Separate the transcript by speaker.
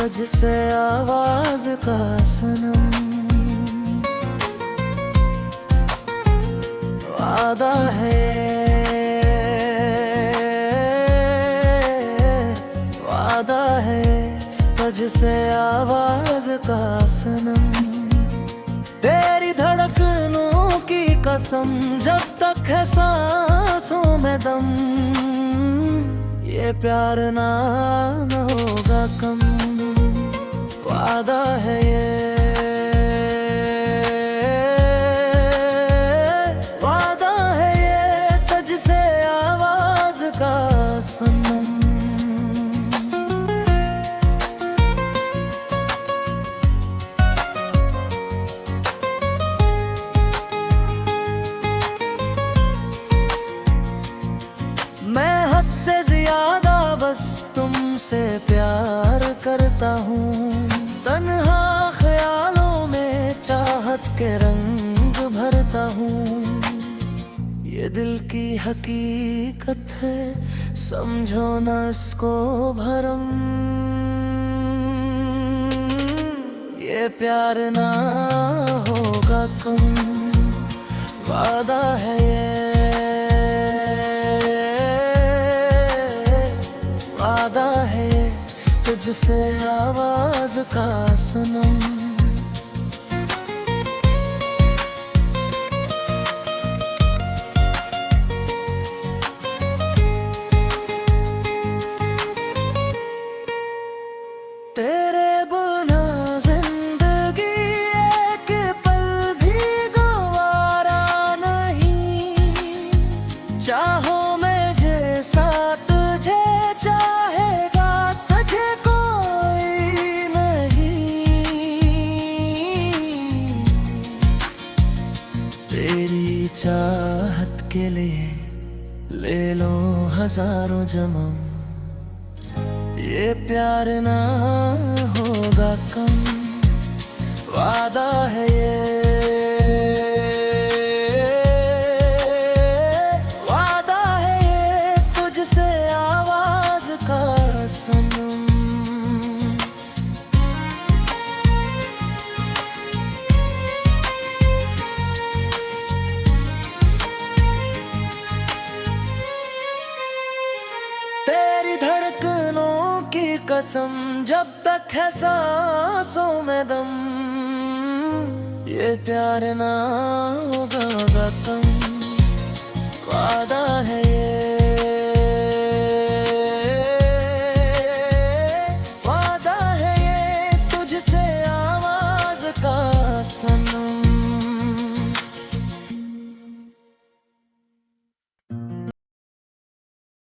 Speaker 1: तुझसे आवाज का सनम, वादा है, वादा है तुझसे आवाज का सनम। तेरी धड़कनों की कसम, जब तक है सांसों में दम, ये प्यार ना होगा कम। वादा है ये, वादा है ये तुझसे आवाज का सनम। मैं हद से ज्यादा बस तुमसे प्यार करता हूँ, तन्हा ख्यालों में चाहत के रंग भरता हूँ। ये दिल की हकीकत है, समझो न इसको भरम, ये प्यार ना होगा कम। वादा है ये, वादा है तुझसे आवाज का सनम। तेरे बिना जिंदगी एक पल भी गवारा नहीं, चाहो मैं जैसा तुझे चाहेगा तुझे कोई नहीं। तेरी चाहत के लिए ले लो हजारों जन्म, ये प्यार ना होगा कम। वादा है ये, वादा है ये तुझसे आवाज का सनम। तेरी धड़कनों की कसम, जब तक है सांसों में दम, ये प्यार ना होगा कम। वादा है ये,